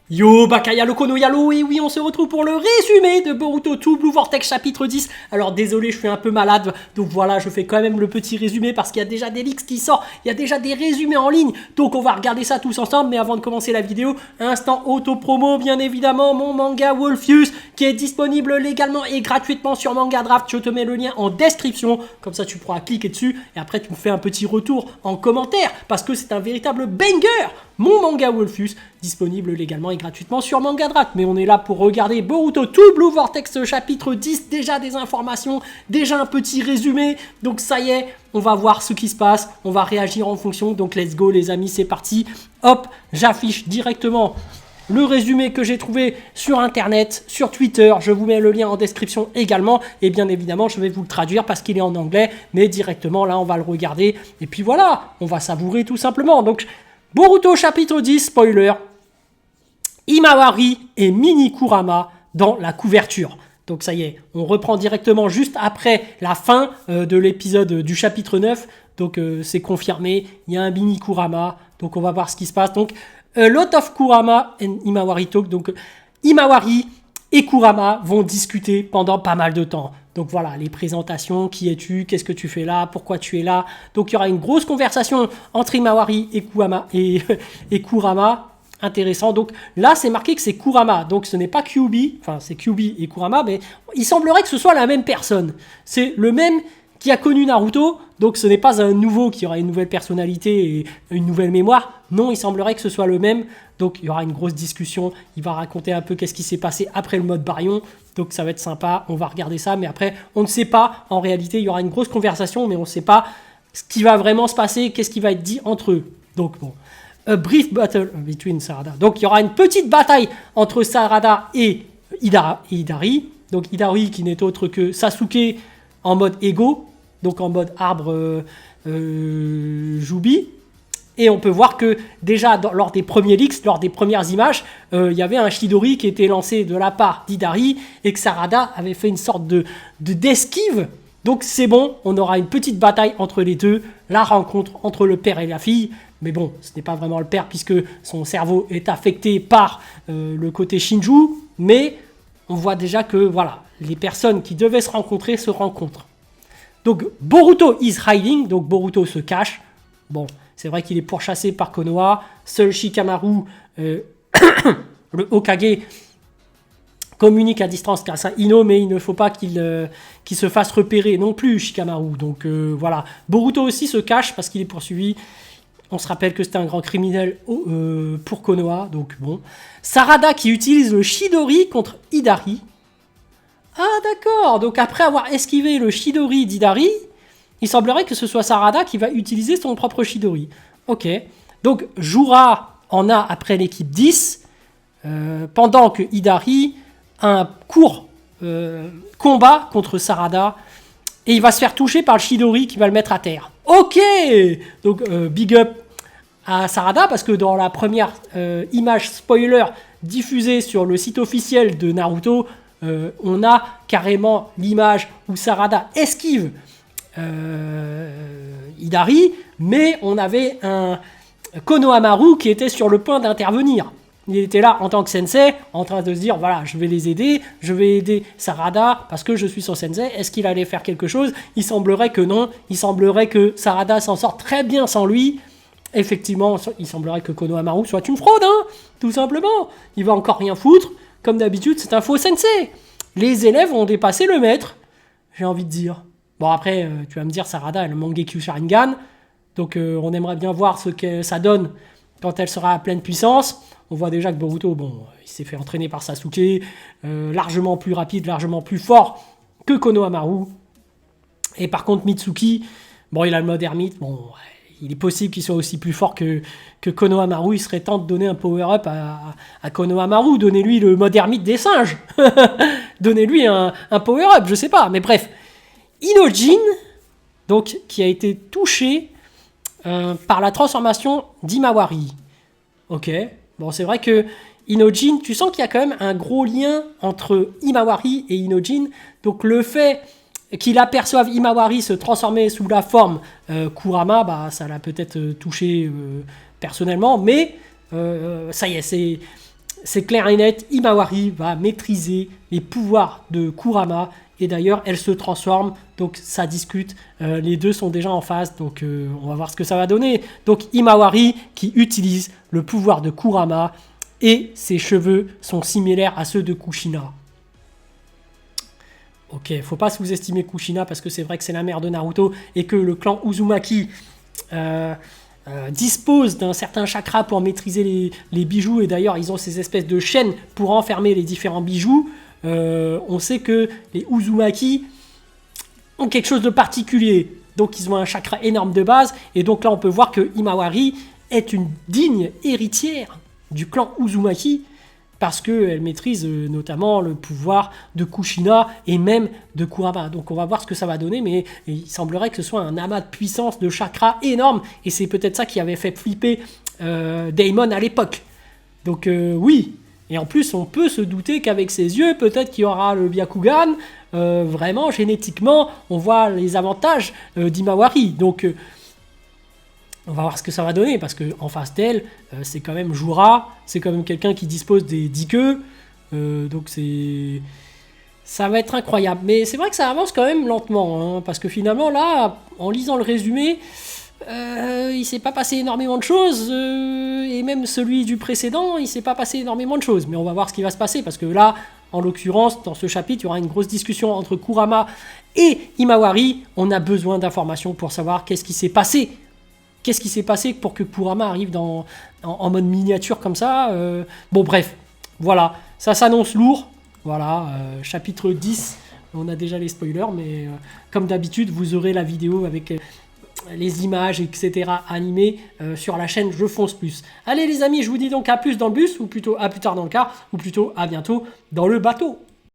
Yo, Bakaya Lokono Yalo, et oui, on se retrouve pour le résumé de Boruto 2 Blue Vortex chapitre 10. Alors désolé, je suis un peu malade, donc voilà, je fais quand même le petit résumé parce qu'il y a déjà des leaks qui sortent, il y a déjà des résumés en ligne, donc on va regarder ça tous ensemble. Mais avant de commencer la vidéo, instant auto-promo, bien évidemment, mon manga Wolfius, qui est disponible légalement et gratuitement sur Manga Draft. Je te mets le lien en description, comme ça tu pourras cliquer dessus, et après tu me fais un petit retour en commentaire, parce que c'est un véritable banger. Mon manga Wolfius, disponible légalement et gratuitement sur Manga Draft. Mais on est là pour regarder Boruto 2 Blue Vortex chapitre 10. Déjà des informations, déjà un petit résumé. Donc ça y est, on va voir ce qui se passe. On va réagir en fonction. Donc let's go les amis, c'est parti. Hop, j'affiche directement le résumé que j'ai trouvé sur internet, sur Twitter. Je vous mets le lien en description également. Et bien évidemment, je vais vous le traduire parce qu'il est en anglais. Mais directement, là, on va le regarder. Et puis voilà, on va savourer tout simplement. Donc, Boruto chapitre 10, spoiler. Himawari et Mini Kurama dans la couverture. Donc ça y est, on reprend directement juste après la fin de l'épisode du chapitre 9. Donc c'est confirmé, il y a un Mini Kurama. Donc on va voir ce qui se passe. Donc a lot of Kurama and Himawari talk. Donc Himawari et Kurama vont discuter pendant pas mal de temps. Donc voilà, les présentations, qui es-tu, qu'est-ce que tu fais là, pourquoi tu es là. Donc il y aura une grosse conversation entre Himawari et Kurama. Intéressant. Donc là, c'est marqué que c'est Kurama. Donc ce n'est pas Kyuubi. Enfin, c'est Kyuubi et Kurama, mais il semblerait que ce soit la même personne. C'est le même qui a connu Naruto. Donc ce n'est pas un nouveau qui aura une nouvelle personnalité et une nouvelle mémoire. Non, il semblerait que ce soit le même. Donc il y aura une grosse discussion. Il va raconter un peu qu'est-ce qui s'est passé après le mode Baryon. Donc ça va être sympa. On va regarder ça. Mais après, on ne sait pas. En réalité, il y aura une grosse conversation, mais on ne sait pas ce qui va vraiment se passer. Qu'est-ce qui va être dit entre eux. Donc bon. A brief battle between Sarada. Donc il y aura une petite bataille entre Sarada et Hidari. Donc Hidari qui n'est autre que Sasuke en mode Ego, donc en mode arbre Jubi. Et on peut voir que déjà lors des premiers leaks, lors des premières images, il y avait un Chidori qui était lancé de la part d'Hidari et que Sarada avait fait une sorte d'esquive. Donc c'est bon, on aura une petite bataille entre les deux, la rencontre entre le père et la fille. Mais bon, ce n'est pas vraiment le père puisque son cerveau est affecté par le côté Shinju. Mais on voit déjà que voilà, les personnes qui devaient se rencontrer se rencontrent. Donc Boruto is hiding, donc Boruto se cache. Bon, c'est vrai qu'il est pourchassé par Konoha. Seul Shikamaru, le Hokage, communique à distance grâce à Ino, mais il ne faut pas qu'il se fasse repérer non plus, Shikamaru. Donc voilà, Boruto aussi se cache parce qu'il est poursuivi. On se rappelle que c'était un grand criminel pour Konoha, donc bon. Sarada qui utilise le Chidori contre Hidari. Ah d'accord, donc après avoir esquivé le Chidori d'Hidari, il semblerait que ce soit Sarada qui va utiliser son propre Chidori. Ok, donc Jura en a après l'équipe 10, pendant que Hidari a un court combat contre Sarada. Et il va se faire toucher par le Chidori qui va le mettre à terre. Ok. Donc big up à Sarada parce que dans la première image spoiler diffusée sur le site officiel de Naruto, on a carrément l'image où Sarada esquive Hidari, mais on avait un Konohamaru qui était sur le point d'intervenir. Il était là en tant que sensei, en train de se dire, voilà, je vais les aider, je vais aider Sarada parce que je suis son sensei. Est-ce qu'il allait faire quelque chose? Il semblerait que non. Il semblerait que Sarada s'en sort très bien sans lui. Effectivement, il semblerait que Konohamaru soit une fraude, hein, tout simplement. Il va encore rien foutre. Comme d'habitude, c'est un faux sensei. Les élèves ont dépassé le maître, j'ai envie de dire. Bon, après, tu vas me dire, Sarada, elle a le Mangekyo Sharingan. Donc, on aimerait bien voir ce que ça donne quand elle sera à pleine puissance. On voit déjà que Boruto, bon, il s'est fait entraîner par Sasuke, largement plus rapide, largement plus fort que Konohamaru. Et par contre, Mitsuki, bon, il a le mode ermite, bon, il est possible qu'il soit aussi plus fort que Konohamaru. Il serait temps de donner un power-up à Konohamaru, donnez-lui le mode ermite des singes. Donnez-lui un power-up, je sais pas, mais bref. Inojin, donc, qui a été touché par la transformation d'Himawari. Ok. Bon, c'est vrai que Inojin, tu sens qu'il y a quand même un gros lien entre Himawari et Inojin. Donc le fait qu'il aperçoive Himawari se transformer sous la forme Kurama, bah, ça l'a peut-être touché personnellement. Mais ça y est, c'est clair et net, Himawari va maîtriser les pouvoirs de Kurama. Et d'ailleurs, elle se transforme, donc ça discute. Les deux sont déjà en phase, donc on va voir ce que ça va donner. Donc Himawari qui utilise le pouvoir de Kurama et ses cheveux sont similaires à ceux de Kushina. Ok, faut pas sous-estimer Kushina parce que c'est vrai que c'est la mère de Naruto et que le clan Uzumaki dispose d'un certain chakra pour maîtriser les bijoux. Et d'ailleurs, ils ont ces espèces de chaînes pour enfermer les différents bijoux. On sait que les Uzumaki ont quelque chose de particulier. Donc ils ont un chakra énorme de base. Et donc là, on peut voir que Himawari est une digne héritière du clan Uzumaki. Parce qu'elle maîtrise notamment le pouvoir de Kushina et même de Kurama. Donc on va voir ce que ça va donner, mais il semblerait que ce soit un amas de puissance, de chakra énorme. Et c'est peut-être ça qui avait fait flipper Daemon à l'époque. Donc oui. Et en plus, on peut se douter qu'avec ses yeux, peut-être qu'il y aura le Byakugan. Vraiment, génétiquement, on voit les avantages d'Himawari. Donc on va voir ce que ça va donner, parce qu'en face d'elle, c'est quand même Jura, c'est quand même quelqu'un qui dispose des 10 queues, donc ça va être incroyable. Mais c'est vrai que ça avance quand même lentement, hein, parce que finalement, là, en lisant le résumé, il s'est pas passé énormément de choses, et même celui du précédent, il s'est pas passé énormément de choses. Mais on va voir ce qui va se passer, parce que là, en l'occurrence, dans ce chapitre, il y aura une grosse discussion entre Kurama et Himawari. On a besoin d'informations pour savoir qu'est-ce qui s'est passé. Qu'est-ce qui s'est passé pour que Kurama arrive en mode miniature comme ça Bon, bref, voilà, ça s'annonce lourd. Voilà, chapitre 10, on a déjà les spoilers, mais comme d'habitude, vous aurez la vidéo avec les images, etc. animées sur la chaîne Je Fonce Plus. Allez les amis, je vous dis donc à plus dans le bus, ou plutôt à plus tard dans le car, ou plutôt à bientôt dans le bateau.